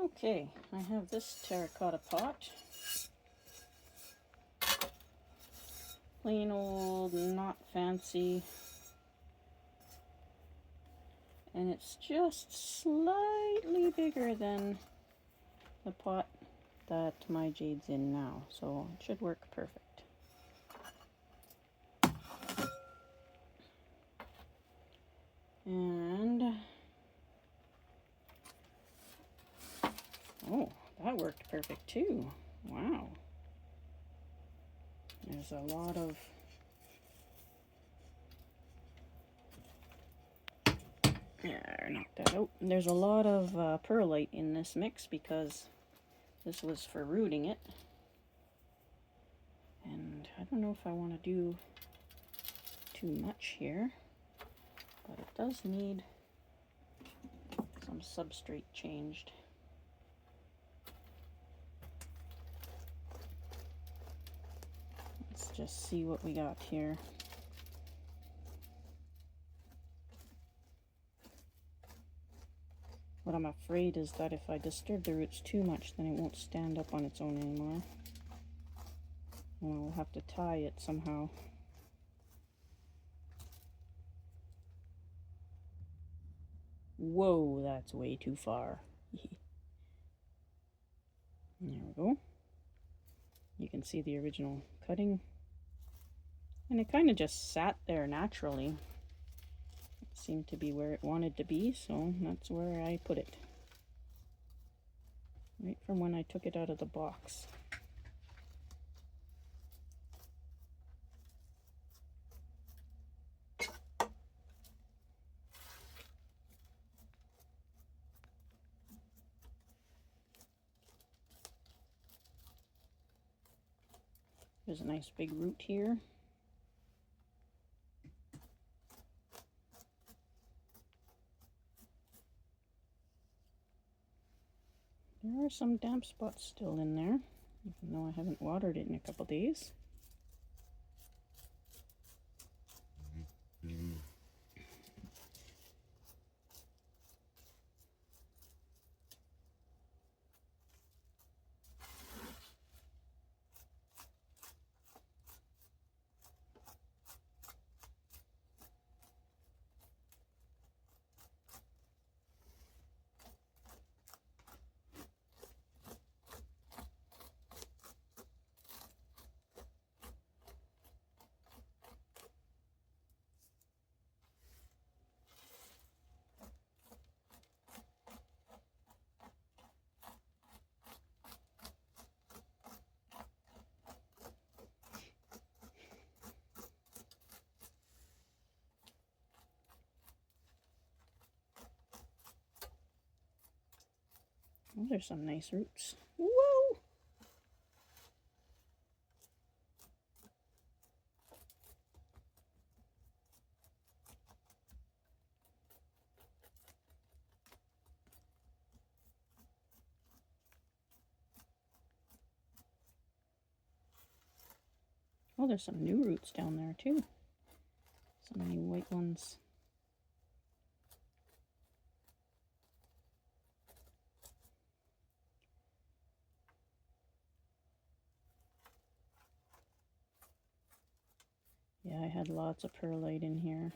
Okay, I have this terracotta pot. Plain old, not fancy. And it's just slightly bigger than the pot that my jade's in now, so it should work perfect. And oh, that worked perfect too. Wow. There's a lot of knock that out. There's a lot of perlite in this mix because this was for rooting it. And I don't know if I want to do too much here, but it does need some substrate changed. Let's just see what we got here. What I'm afraid is that if I disturb the roots too much, then it won't stand up on its own anymore. And I'll have to tie it somehow. Whoa, that's way too far. There we go. You can see the original cutting. And it kind of just sat there naturally. It seemed to be where it wanted to be, so that's where I put it. Right from when I took it out of the box. There's a nice big root here. There are some damp spots still in there, even though I haven't watered it in a couple days. Oh, there's some nice roots. Whoa! Oh, there's some new roots down there too. So many white ones. Yeah, I had lots of perlite in here.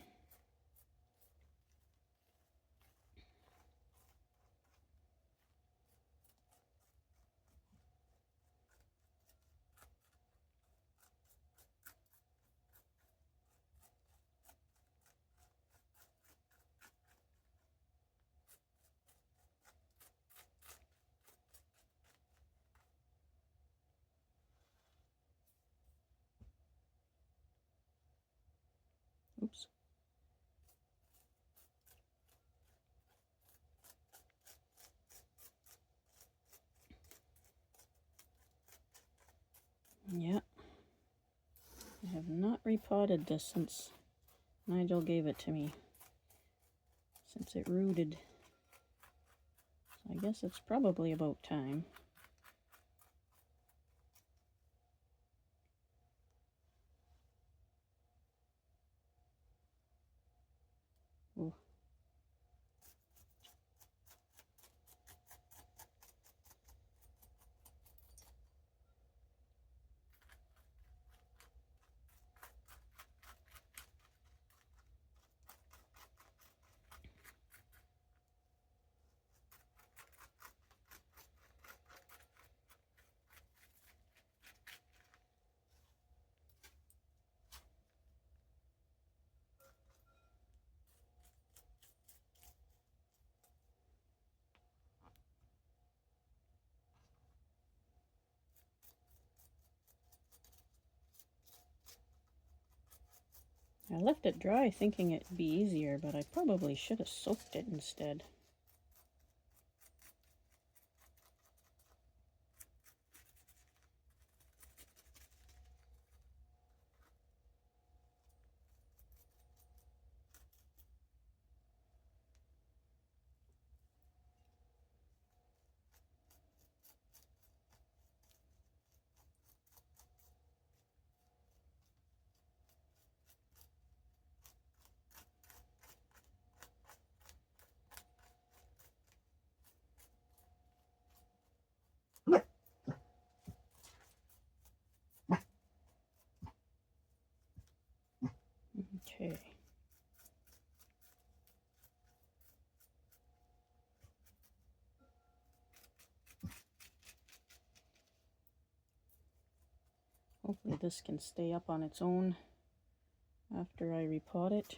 Oops. Yeah. I have not repotted this since Nigel gave it to me. Since it rooted. So I guess it's probably about time. Ooh. I left it dry thinking it'd be easier, but I probably should have soaked it instead. Okay. Hopefully this can stay up on its own after I repot it.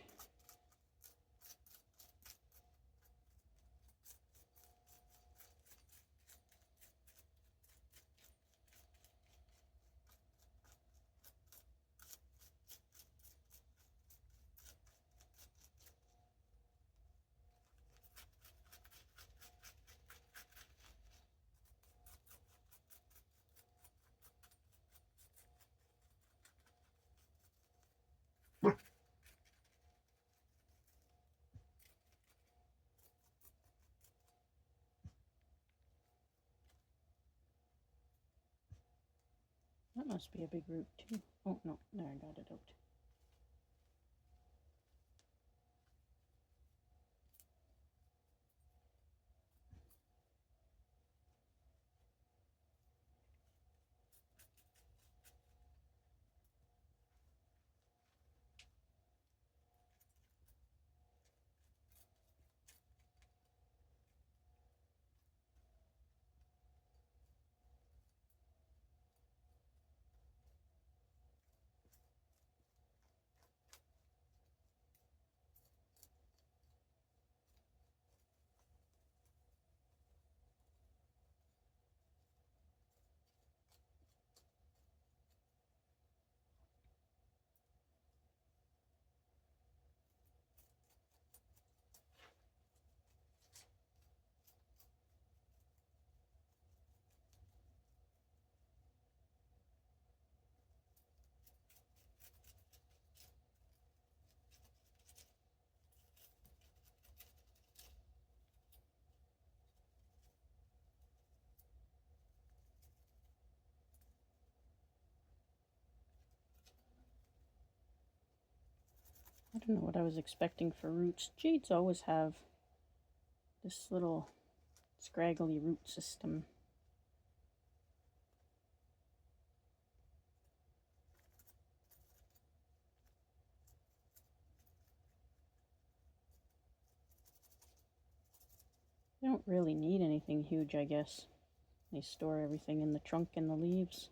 That must be a big root too. Oh no, there, I got it out. I don't know what I was expecting for roots. Jades always have this little scraggly root system. They don't really need anything huge, I guess. They store everything in the trunk and the leaves.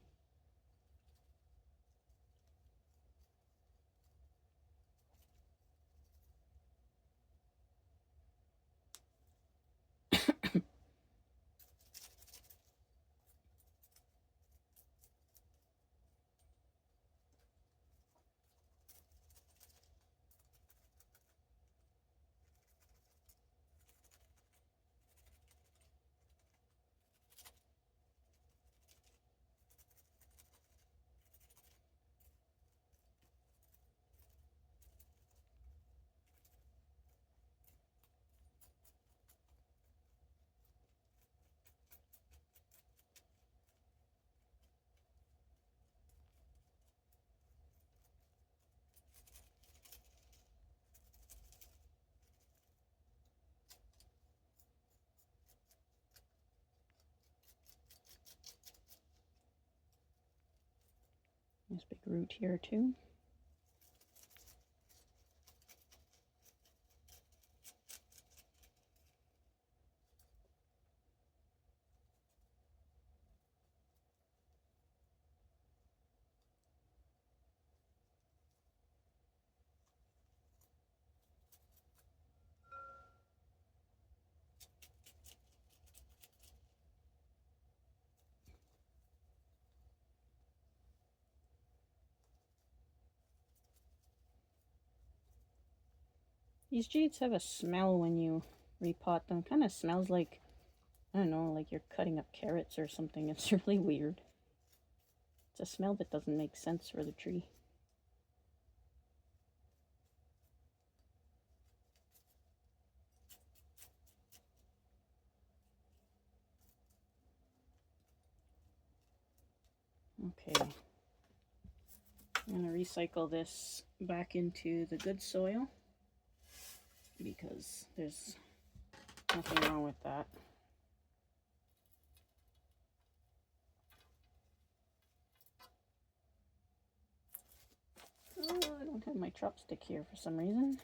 Nice big root here too. These jades have a smell when you repot them. Kind of smells like, I don't know, like you're cutting up carrots or something. It's really weird. It's a smell that doesn't make sense for the tree. Okay, I'm going to recycle this back into the good soil because there's nothing wrong with that. Oh, I don't have my chopstick here for some reason.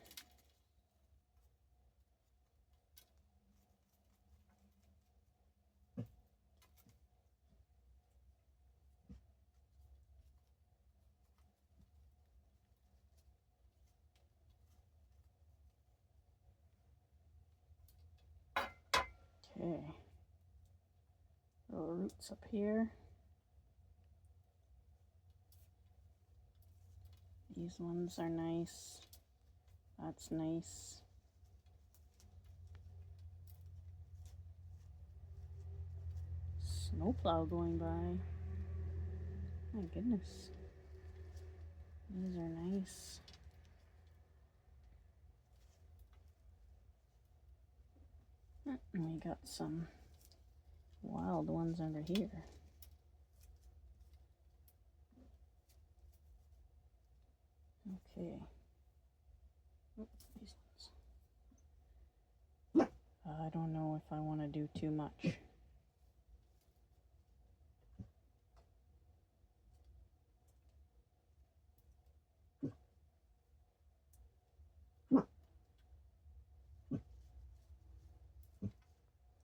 Okay, little roots up here. These ones are nice. That's nice. Snowplow going by. My goodness. These are nice. And we got some wild ones under here. Okay. Oops, these ones. I don't know if I want to do too much.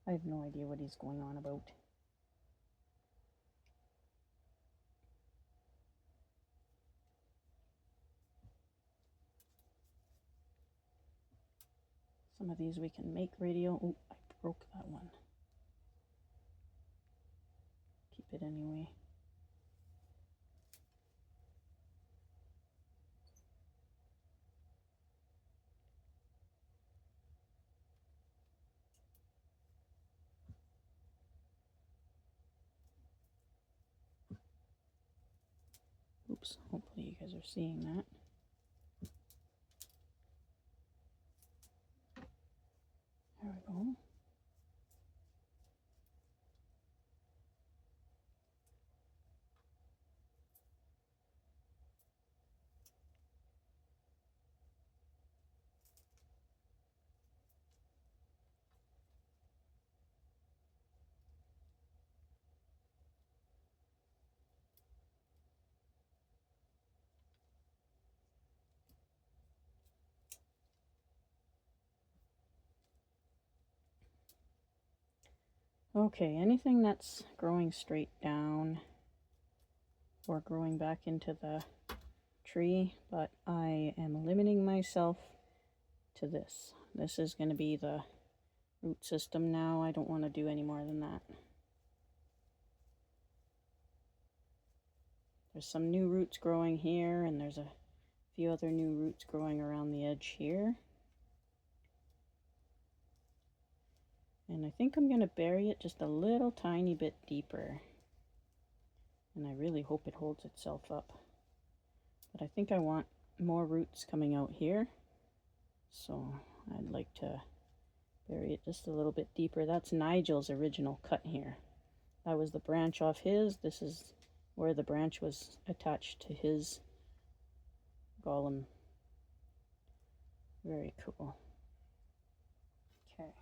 I have no idea what he's going on about. Some of these we can make radio. Oh, I broke that one. Keep it anyway. Oops, hopefully you guys are seeing that. There we go. Okay, anything that's growing straight down or growing back into the tree, but I am limiting myself to this. This is going to be the root system now. I don't want to do any more than that. There's some new roots growing here, and there's a few other new roots growing around the edge here. And I think I'm going to bury it just a little tiny bit deeper. And I really hope it holds itself up. But I think I want more roots coming out here. So I'd like to bury it just a little bit deeper. That's Nigel's original cut here. That was the branch off his. This is where the branch was attached to his Gollum. Very cool. Okay.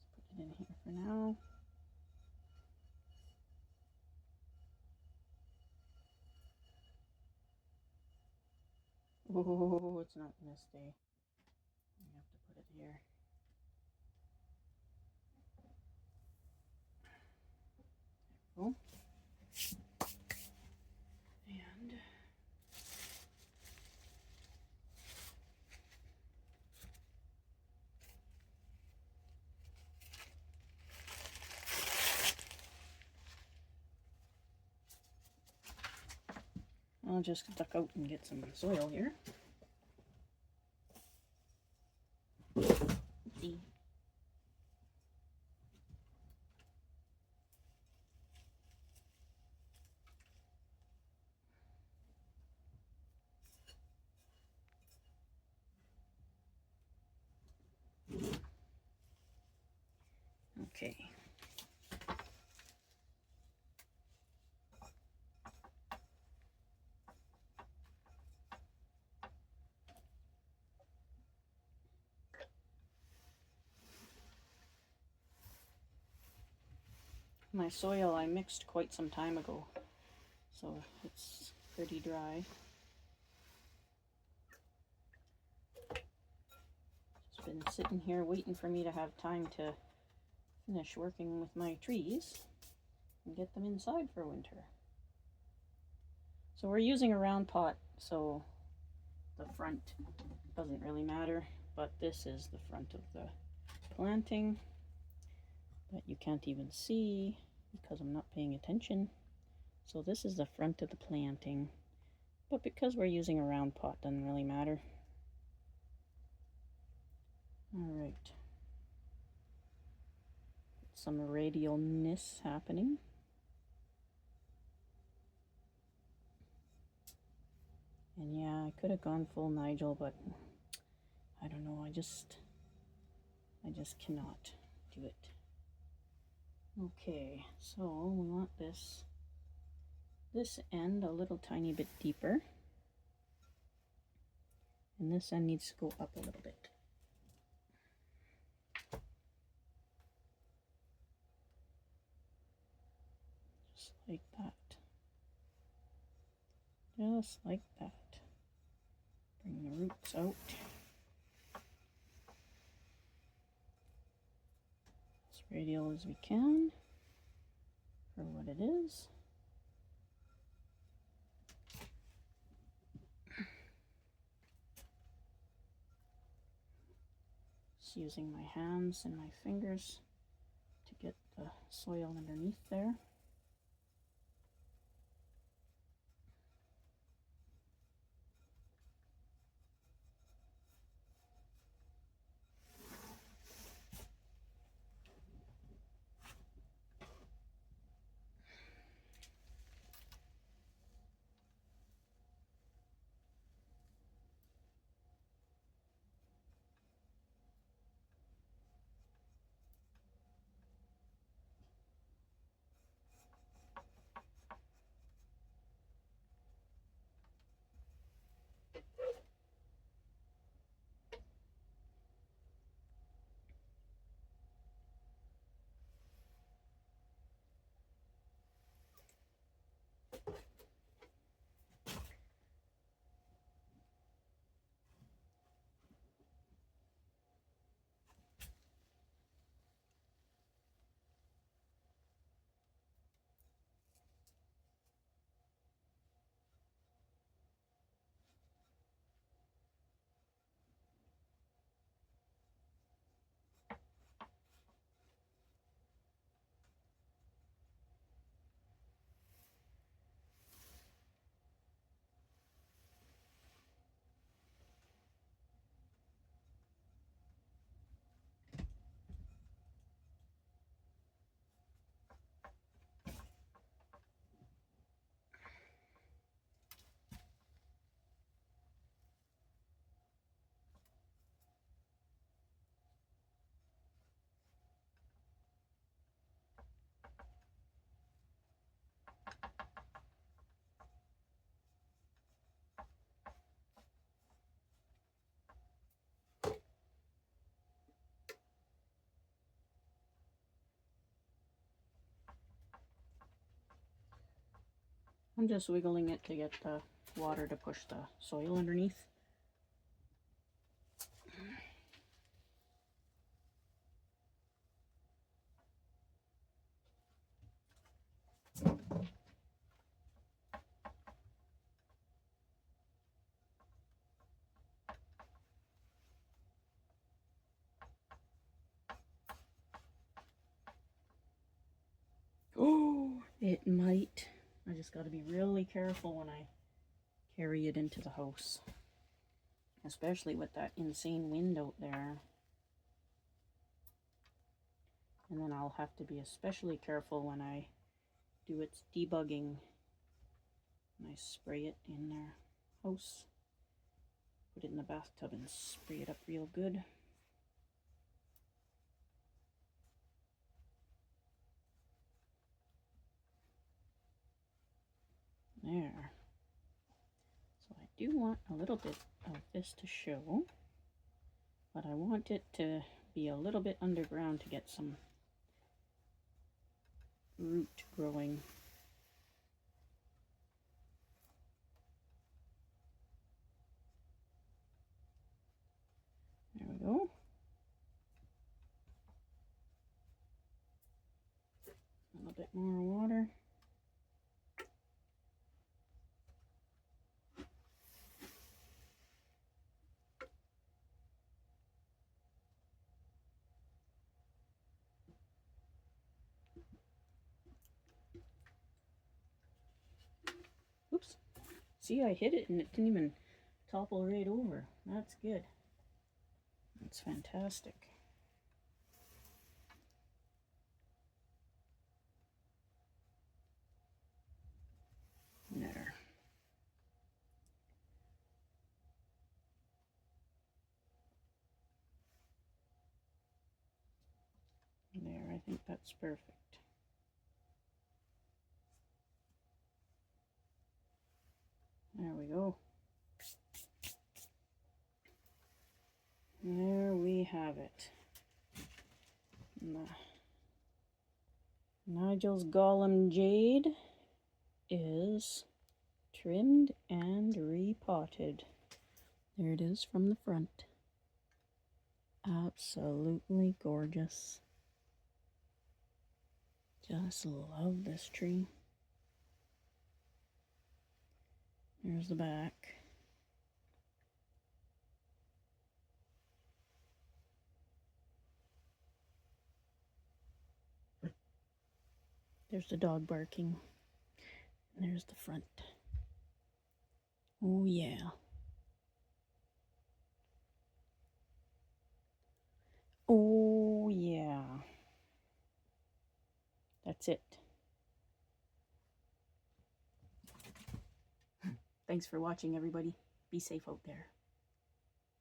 Let's put it in here for now. Oh, it's not gonna stay. I have to put it here. There we go. And I'll just duck out and get some soil here. See. Okay. My soil I mixed quite some time ago, so it's pretty dry. It's been sitting here waiting for me to have time to finish working with my trees and get them inside for winter. So we're using a round pot, so the front doesn't really matter, but this is the front of the planting that you can't even see because I'm not paying attention. So this is the front of the planting, but because we're using a round pot, doesn't really matter. All right, some radialness happening. And yeah, I could have gone full Nigel, but I don't know, I just cannot do it. Okay, so we want this end a little tiny bit deeper, and this end needs to go up a little bit. Just like that. Just like that. Bring the roots out. As radial as we can for what it is. Just using my hands and my fingers to get the soil underneath there. I'm just wiggling it to get the water to push the soil underneath. Oh, it might. I just got to be really careful when I carry it into the house. Especially with that insane wind out there. And then I'll have to be especially careful when I do its debugging. And I spray it in their house. Put it in the bathtub and spray it up real good. There. So I do want a little bit of this to show, but I want it to be a little bit underground to get some root growing. There we go. A little bit more water. Oops. See, I hit it and it didn't even topple right over. That's good. That's fantastic. There. There, I think that's perfect. There we go. There we have it. Nigel's Gollum Jade is trimmed and repotted. There it is from the front. Absolutely gorgeous. Just love this tree. There's the back. There's the dog barking. And there's the front. Oh yeah. Oh yeah. That's it. Thanks for watching, everybody. Be safe out there.